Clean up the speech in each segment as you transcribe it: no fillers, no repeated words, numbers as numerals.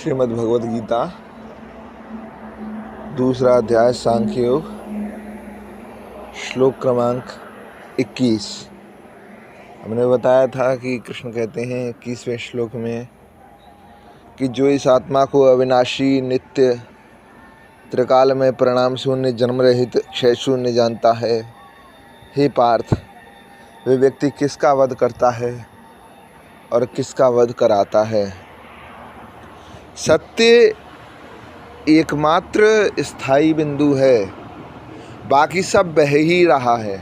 श्रीमद् भगवद गीता दूसरा अध्याय सांख्य योग श्लोक क्रमांक 21। हमने बताया था कि कृष्ण कहते हैं 21वें श्लोक में कि जो इस आत्मा को अविनाशी, नित्य, त्रिकाल में परिणाम शून्य, जन्म रहित, क्षय शून्य जानता है, हे पार्थ, वे व्यक्ति किसका वध करता है और किसका वध कराता है। सत्य एकमात्र स्थायी बिंदु है, बाकी सब बह ही रहा है।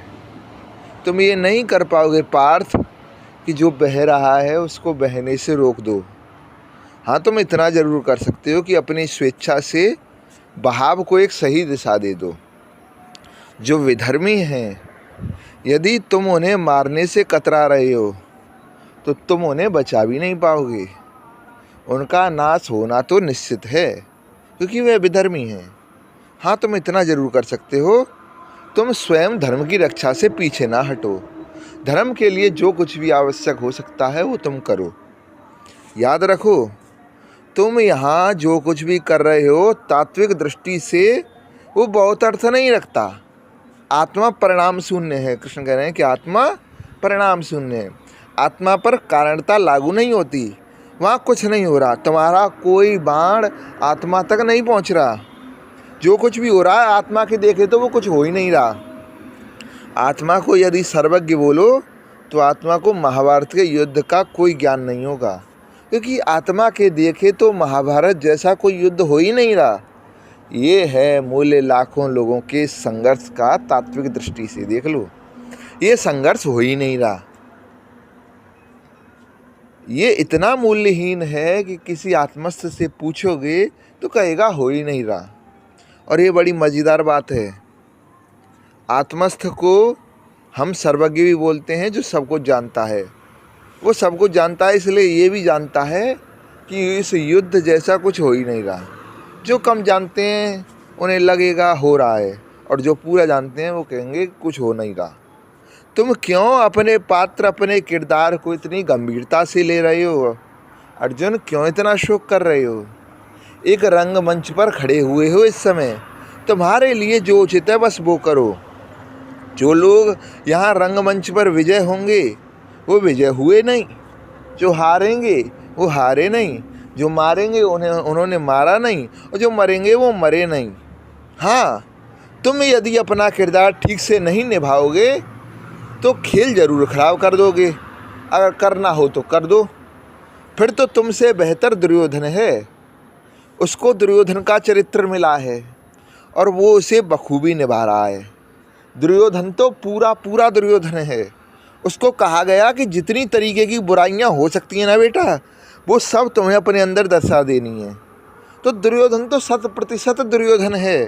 तुम ये नहीं कर पाओगे पार्थ कि जो बह रहा है उसको बहने से रोक दो। हाँ, तुम इतना ज़रूर कर सकते हो कि अपनी स्वेच्छा से बहाव को एक सही दिशा दे दो। जो विधर्मी हैं, यदि तुम उन्हें मारने से कतरा रहे हो तो तुम उन्हें बचा भी नहीं पाओगे। उनका नाश होना तो निश्चित है क्योंकि वे विधर्मी हैं। हाँ, तुम इतना ज़रूर कर सकते हो, तुम स्वयं धर्म की रक्षा से पीछे ना हटो। धर्म के लिए जो कुछ भी आवश्यक हो सकता है वो तुम करो। याद रखो, तुम यहाँ जो कुछ भी कर रहे हो तात्विक दृष्टि से वो बहुत अर्थ नहीं रखता। आत्मा परिणाम शून्य है। कृष्ण कह रहे हैं कि आत्मा परिणाम शून्य है। आत्मा पर कारणता लागू नहीं होती। वहाँ कुछ नहीं हो रहा। तुम्हारा कोई बाण आत्मा तक नहीं पहुँच रहा। जो कुछ भी हो रहा है आत्मा के देखे तो वो कुछ हो ही नहीं रहा। आत्मा को यदि सर्वज्ञ बोलो तो आत्मा को महाभारत के युद्ध का कोई ज्ञान नहीं होगा, क्योंकि आत्मा के देखे तो महाभारत जैसा कोई युद्ध हो ही नहीं रहा। ये है मूल्य लाखों लोगों के संघर्ष का। तात्विक दृष्टि से देख लो, ये संघर्ष हो ही नहीं रहा। ये इतना मूल्यहीन है कि किसी आत्मस्थ से पूछोगे तो कहेगा हो ही नहीं रहा। और ये बड़ी मज़ेदार बात है। आत्मस्थ को हम सर्वज्ञ भी बोलते हैं, जो सब कुछ जानता है। वो सब कुछ जानता है, इसलिए ये भी जानता है कि इस युद्ध जैसा कुछ हो ही नहीं रहा। जो कम जानते हैं उन्हें लगेगा हो रहा है, और जो पूरा जानते हैं वो कहेंगे कुछ हो नहीं रहा। तुम क्यों अपने पात्र, अपने किरदार को इतनी गंभीरता से ले रहे हो अर्जुन? क्यों इतना शोक कर रहे हो? एक रंगमंच पर खड़े हुए हो इस समय। तुम्हारे लिए जो उचित है बस वो करो। जो लोग यहाँ रंगमंच पर विजय होंगे वो विजय हुए नहीं, जो हारेंगे वो हारे नहीं, जो मारेंगे उन्होंने मारा नहीं, और जो मरेंगे वो मरे नहीं। हाँ, तुम यदि अपना किरदार ठीक से नहीं निभाओगे तो खेल जरूर खराब कर दोगे। अगर करना हो तो कर दो। फिर तो तुमसे बेहतर दुर्योधन है। उसको दुर्योधन का चरित्र मिला है और वो उसे बखूबी निभा रहा है। दुर्योधन तो पूरा दुर्योधन है। उसको कहा गया कि जितनी तरीके की बुराइयां हो सकती हैं ना बेटा, वो सब तुम्हें अपने अंदर दर्शा देनी है। तो दुर्योधन तो 100% दुर्योधन है।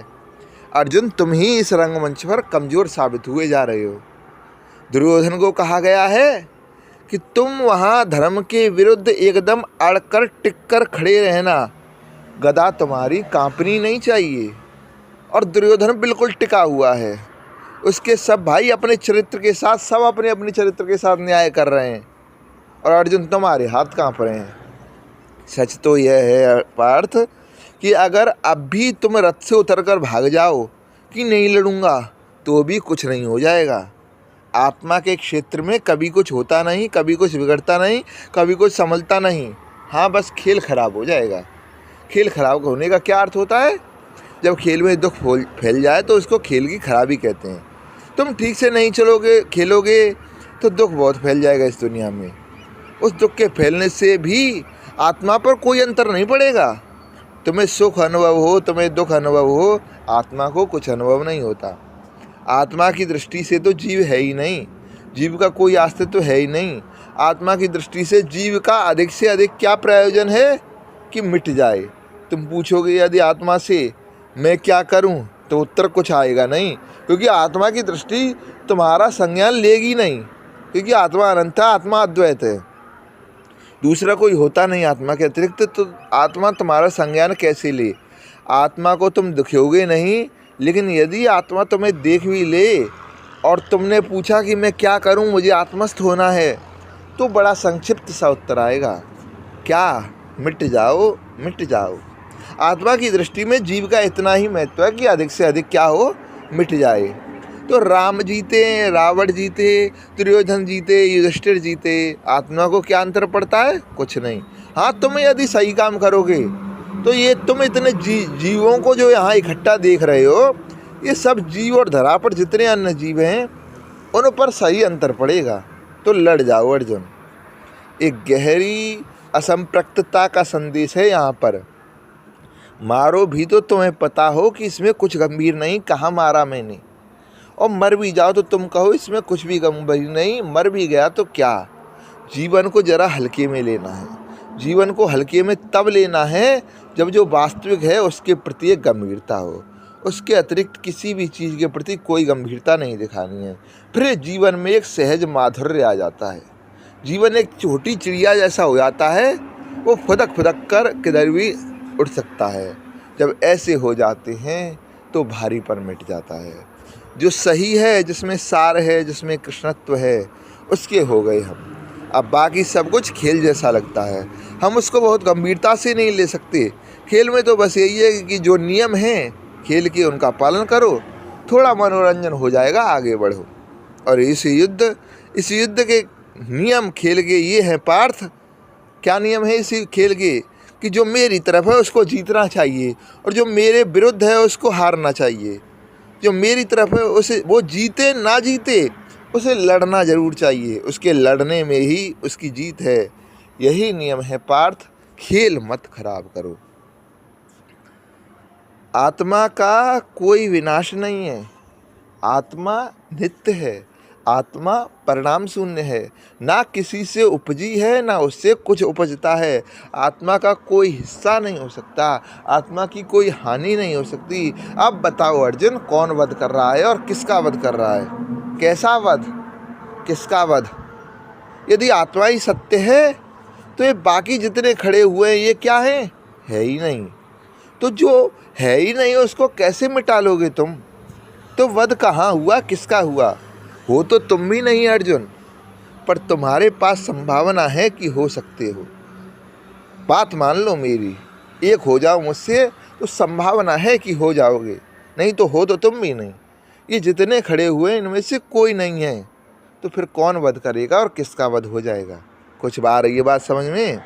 अर्जुन, तुम ही इस रंगमंच पर कमज़ोर साबित हुए जा रहे हो। दुर्योधन को कहा गया है कि तुम वहाँ धर्म के विरुद्ध एकदम अड़कर टिककर खड़े रहना। गदा तुम्हारी कांपनी नहीं चाहिए। और दुर्योधन बिल्कुल टिका हुआ है। उसके सब भाई अपने चरित्र के साथ, सब अपने अपने चरित्र के साथ न्याय कर रहे हैं, और अर्जुन तुम्हारे हाथ कांप रहे हैं। सच तो यह है पार्थ कि अगर अब भी तुम रथ से उतरकर भाग जाओ कि नहीं लड़ूंगा, तो भी कुछ नहीं हो जाएगा। आत्मा के क्षेत्र में कभी कुछ होता नहीं, कभी कुछ बिगड़ता नहीं, कभी कुछ संभलता नहीं। हाँ, बस खेल खराब हो जाएगा। खेल खराब होने का क्या अर्थ होता है? जब खेल में दुख फैल जाए तो उसको खेल की खराबी कहते हैं। तुम ठीक से नहीं खेलोगे तो दुख बहुत फैल जाएगा इस दुनिया में। उस दुख के फैलने से भी आत्मा पर कोई अंतर नहीं पड़ेगा। तुम्हें सुख अनुभव हो, तुम्हें दुख अनुभव हो, आत्मा को कुछ अनुभव नहीं होता। आत्मा की दृष्टि से तो जीव है ही नहीं, जीव का कोई अस्तित्व है ही नहीं। आत्मा की दृष्टि से जीव का अधिक से अधिक क्या प्रयोजन है कि मिट जाए। तुम पूछोगे यदि आत्मा से मैं क्या करूं, तो उत्तर कुछ आएगा नहीं, क्योंकि आत्मा की दृष्टि तुम्हारा संज्ञान लेगी नहीं, क्योंकि आत्मा अनंत है, आत्मा अद्वैत है। दूसरा कोई होता नहीं आत्मा के अतिरिक्त, तो आत्मा तुम्हारा संज्ञान कैसे ले? आत्मा को तुम दुखोगे नहीं, लेकिन यदि आत्मा तुम्हें देख भी ले और तुमने पूछा कि मैं क्या करूं, मुझे आत्मस्थ होना है, तो बड़ा संक्षिप्त सा उत्तर आएगा, क्या मिट जाओ, मिट जाओ। आत्मा की दृष्टि में जीव का इतना ही महत्व है कि अधिक से अधिक क्या हो, मिट जाए। तो राम जीते, रावण जीते, दुर्योधन जीते, युधिष्ठिर जीते, आत्मा को क्या अंतर पड़ता है? कुछ नहीं। हाँ, तुम यदि सही काम करोगे तो ये तुम इतने जीवों को जो यहाँ इकट्ठा देख रहे हो, ये सब जीव और धरा पर जितने अन्य जीव हैं उन पर सही अंतर पड़ेगा। तो लड़ जाओ अर्जुन। एक गहरी असंप्रक्तता का संदेश है यहाँ पर। मारो भी तो तुम्हें पता हो कि इसमें कुछ गंभीर नहीं, कहाँ मारा मैंने। और मर भी जाओ तो तुम कहो इसमें कुछ भी गंभीर नहीं, मर भी गया तो क्या। जीवन को जरा हल्के में लेना है। जीवन को हल्के में तब लेना है जब जो वास्तविक है उसके प्रति एक गंभीरता हो। उसके अतिरिक्त किसी भी चीज़ के प्रति कोई गंभीरता नहीं दिखानी है। फिर जीवन में एक सहज माधुर्य आ जाता है। जीवन एक छोटी चिड़िया जैसा हो जाता है, वो फुदक फुदक कर किधर भी उड़ सकता है। जब ऐसे हो जाते हैं तो भारीपन मिट जाता है। जो सही है, जिसमें सार है, जिसमें कृष्णत्व है, उसके हो गए हम। अब बाकी सब कुछ खेल जैसा लगता है, हम उसको बहुत गंभीरता से नहीं ले सकते। खेल में तो बस यही है कि जो नियम हैं खेल के उनका पालन करो, थोड़ा मनोरंजन हो जाएगा, आगे बढ़ो। और इस युद्ध के नियम खेल के ये हैं पार्थ। क्या नियम है इस खेल के? कि जो मेरी तरफ है उसको जीतना चाहिए और जो मेरे विरुद्ध है उसको हारना चाहिए। जो मेरी तरफ है उसे, वो जीते ना जीते, उसे लड़ना जरूर चाहिए। उसके लड़ने में ही उसकी जीत है। यही नियम है पार्थ, खेल मत खराब करो। आत्मा का कोई विनाश नहीं है। आत्मा नित्य है। आत्मा परिणाम शून्य है, ना किसी से उपजी है ना उससे कुछ उपजता है। आत्मा का कोई हिस्सा नहीं हो सकता, आत्मा की कोई हानि नहीं हो सकती। अब बताओ अर्जुन, कौन वध कर रहा है और किसका वध कर रहा है? कैसा वध, किसका वध? यदि आत्मा ही सत्य है तो ये बाकी जितने खड़े हुए हैं ये क्या हैं? है ही नहीं। तो जो है ही नहीं उसको कैसे मिटा लोगे तुम? तो वध कहाँ हुआ, किसका हुआ? हो तो तुम भी नहीं अर्जुन, पर तुम्हारे पास संभावना है कि हो सकते हो। बात मान लो मेरी, एक हो जाओ मुझसे तो संभावना है कि हो जाओगे, नहीं तो हो तो तुम भी नहीं। ये जितने खड़े हुए इनमें से कोई नहीं है, तो फिर कौन वध करेगा और किसका वध हो जाएगा? कुछ बार ये बात समझ में?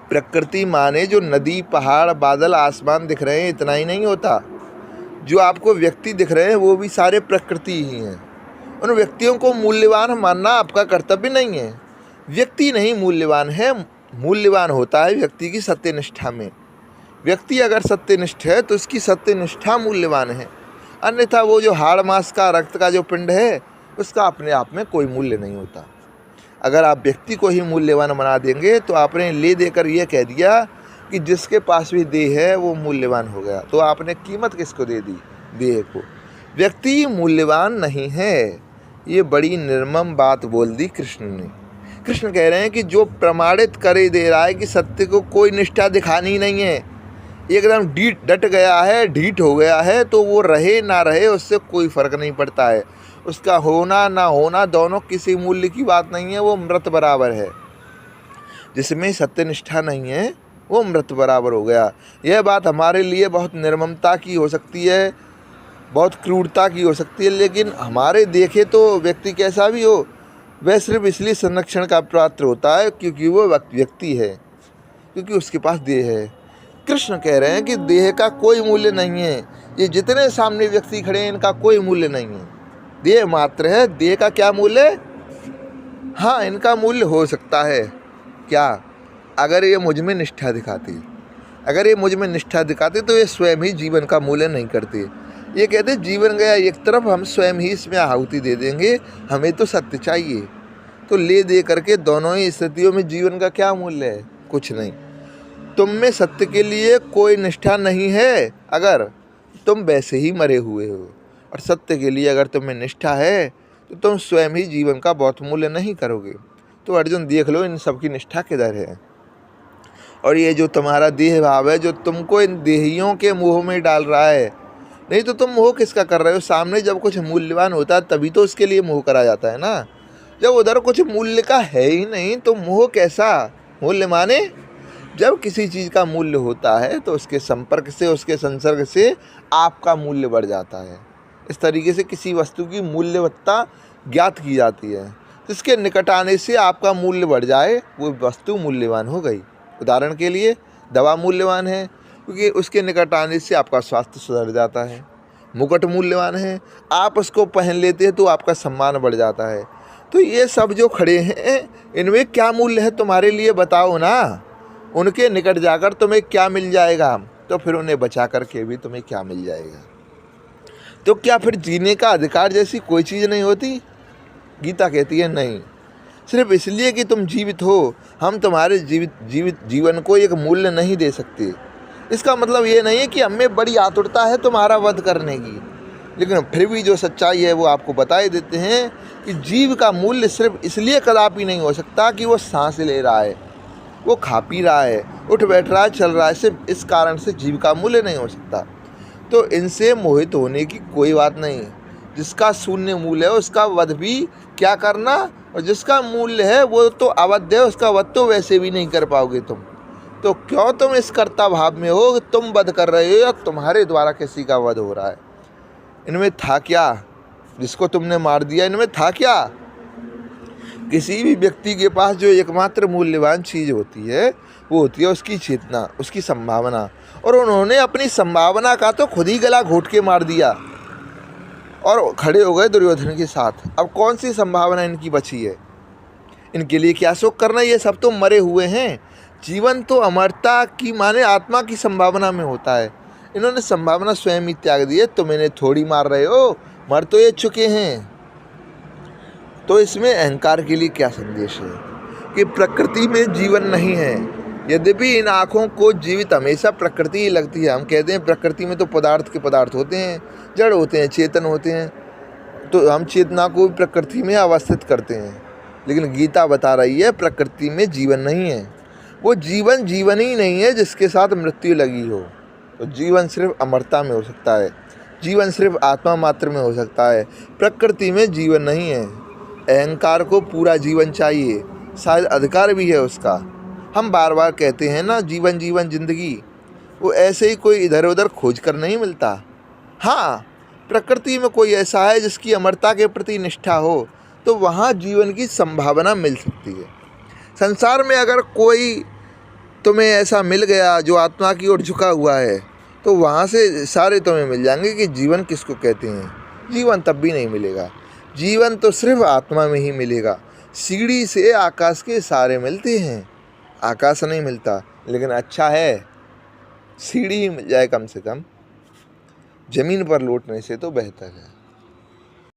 प्रकृति माने जो नदी, पहाड़, बादल, आसमान दिख रहे हैं, इतना ही नहीं होता। जो आपको व्यक्ति दिख रहे हैं वो भी सारे प्रकृति ही हैं। उन व्यक्तियों को मूल्यवान मानना आपका कर्तव्य नहीं है। व्यक्ति नहीं मूल्यवान है, मूल्यवान होता है व्यक्ति की सत्यनिष्ठा में। व्यक्ति अगर सत्यनिष्ठ है तो उसकी सत्यनिष्ठा मूल्यवान है, अन्यथा वो जो हाड़ मांस का, रक्त का जो पिंड है उसका अपने आप में कोई मूल्य नहीं होता। अगर आप व्यक्ति को ही मूल्यवान बना देंगे तो आपने ले देकर ये कह दिया कि जिसके पास भी देह है वो मूल्यवान हो गया, तो आपने कीमत किसको दे दी? देह को। व्यक्ति मूल्यवान नहीं है, ये बड़ी निर्मम बात बोल दी कृष्ण ने। कृष्ण कह रहे हैं कि जो प्रमाणित करे दे रहा है कि सत्य को कोई निष्ठा दिखानी नहीं है, एकदम डट गया है, ढीठ हो गया है, तो वो रहे ना रहे उससे कोई फर्क नहीं पड़ता है। उसका होना ना होना दोनों किसी मूल्य की बात नहीं है, वो मृत बराबर है। जिसमें सत्यनिष्ठा नहीं है वो मृत बराबर हो गया। यह बात हमारे लिए बहुत निर्ममता की हो सकती है, बहुत क्रूरता की हो सकती है, लेकिन हमारे देखे तो व्यक्ति कैसा भी हो वह सिर्फ इसलिए संरक्षण का पात्र होता है क्योंकि वो व्यक्ति है, क्योंकि उसके पास देह है। कृष्ण कह रहे हैं कि देह का कोई मूल्य नहीं है। ये जितने सामने व्यक्ति खड़े हैं इनका कोई मूल्य नहीं है, देह मात्र है। देह का क्या मूल्य? हाँ, इनका मूल्य हो सकता है। क्या? अगर ये मुझ में निष्ठा दिखाते, अगर ये मुझ में निष्ठा दिखाते तो ये स्वयं ही जीवन का मूल्य नहीं करते। ये कहते जीवन गया एक तरफ, हम स्वयं ही इसमें आहुति दे देंगे, हमें तो सत्य चाहिए। तो ले दे करके दोनों ही स्थितियों में जीवन का क्या मूल्य है? कुछ नहीं। तुम में सत्य के लिए कोई निष्ठा नहीं है अगर तुम वैसे ही मरे हुए हो, और सत्य के लिए अगर तुम्हें निष्ठा है तो तुम स्वयं ही जीवन का बहुत मूल्य नहीं करोगे। तो अर्जुन देख लो इन सब की निष्ठा किधर है। और ये जो तुम्हारा देह भाव है जो तुमको इन देहियों के मोह में डाल रहा है, नहीं तो तुम मोह किसका कर रहे हो? सामने जब कुछ मूल्यवान होता है तभी तो उसके लिए मोह करा जाता है ना। जब उधर कुछ मूल्य का है ही नहीं तो मोह कैसा? मूल्य माने जब किसी चीज़ का मूल्य होता है तो उसके संपर्क से, उसके संसर्ग से आपका मूल्य बढ़ जाता है। इस तरीके से किसी वस्तु की मूल्यवत्ता ज्ञात की जाती है। जिसके निकट आने से आपका मूल्य बढ़ जाए वो वस्तु मूल्यवान हो गई। उदाहरण के लिए दवा मूल्यवान है क्योंकि उसके निकट आने से आपका स्वास्थ्य सुधर जाता है। मुकुट मूल्यवान है, आप उसको पहन लेते हैं तो आपका सम्मान बढ़ जाता है। तो ये सब जो खड़े हैं इनमें क्या मूल्य है तुम्हारे लिए, बताओ ना। उनके निकट जाकर तुम्हें क्या मिल जाएगा, तो फिर उन्हें बचा करके भी तुम्हें क्या मिल जाएगा। तो क्या फिर जीने का अधिकार जैसी कोई चीज़ नहीं होती? गीता कहती है नहीं। सिर्फ इसलिए कि तुम जीवित हो हम तुम्हारे जीवन को एक मूल्य नहीं दे सकते। इसका मतलब ये नहीं है कि हमें बड़ी आतुरता है तुम्हारा वध करने की, लेकिन फिर भी जो सच्चाई है वो आपको बता ही देते हैं कि जीव का मूल्य सिर्फ इसलिए कदापि नहीं हो सकता कि वो सांस ले रहा है, वो खा पी रहा है, उठ बैठ रहा है, चल रहा है। सिर्फ इस कारण से जीव का मूल्य नहीं हो सकता। तो इनसे मोहित होने की कोई बात नहीं। जिसका शून्य मूल्य है उसका वध भी क्या करना, और जिसका मूल्य है वो तो अवध है, उसका वध तो वैसे भी नहीं कर पाओगे तुम। तो क्यों तुम इस कर्ता भाव में हो कि तुम वध कर रहे हो या तुम्हारे द्वारा किसी का वध हो रहा है? इनमें था क्या? जिसको तुमने मार दिया इनमें था क्या? किसी भी व्यक्ति के पास जो एकमात्र मूल्यवान चीज़ होती है वो होती है उसकी चेतना, उसकी संभावना। और उन्होंने अपनी संभावना का तो खुद ही गला घोट के मार दिया और खड़े हो गए दुर्योधन के साथ। अब कौन सी संभावना इनकी बची है? इनके लिए क्या शोक करना, ये सब तो मरे हुए हैं। जीवन तो अमरता की माने आत्मा की संभावना में होता है। इन्होंने संभावना स्वयं ही त्याग दी है। तुम इन्हें थोड़ी मार रहे हो, मर तो ये चुके हैं। तो इसमें अहंकार के लिए क्या संदेश है कि प्रकृति में जीवन नहीं है। यद्यपि इन आँखों को जीवित हमेशा प्रकृति ही लगती है। हम कहते हैं प्रकृति में तो पदार्थ के पदार्थ होते हैं, जड़ होते हैं, चेतन होते हैं, तो हम चेतना को प्रकृति में अवस्थित करते हैं। लेकिन गीता बता रही है प्रकृति में जीवन नहीं है। वो जीवन जीवन ही नहीं है जिसके साथ मृत्यु लगी हो। तो जीवन सिर्फ अमरता में हो सकता है, जीवन सिर्फ आत्मा मात्र में हो सकता है, प्रकृति में जीवन नहीं है। अहंकार को पूरा जीवन चाहिए, शायद अधिकार भी है उसका। हम बार बार कहते हैं ना जीवन जीवन जिंदगी, वो ऐसे ही कोई इधर उधर खोज कर नहीं मिलता। हाँ, प्रकृति में कोई ऐसा है जिसकी अमरता के प्रति निष्ठा हो तो वहाँ जीवन की संभावना मिल सकती है। संसार में अगर कोई तुम्हें ऐसा मिल गया जो आत्मा की ओर झुका हुआ है तो वहाँ से सारे तुम्हें मिल जाएंगे कि जीवन किसको कहते हैं। जीवन तब भी नहीं मिलेगा, जीवन तो सिर्फ आत्मा में ही मिलेगा। सीढ़ी से आकाश के सारे मिलते हैं, आकाश नहीं मिलता। लेकिन अच्छा है सीढ़ी ही मिल जाए कम से कम, ज़मीन पर लौटने से तो बेहतर है।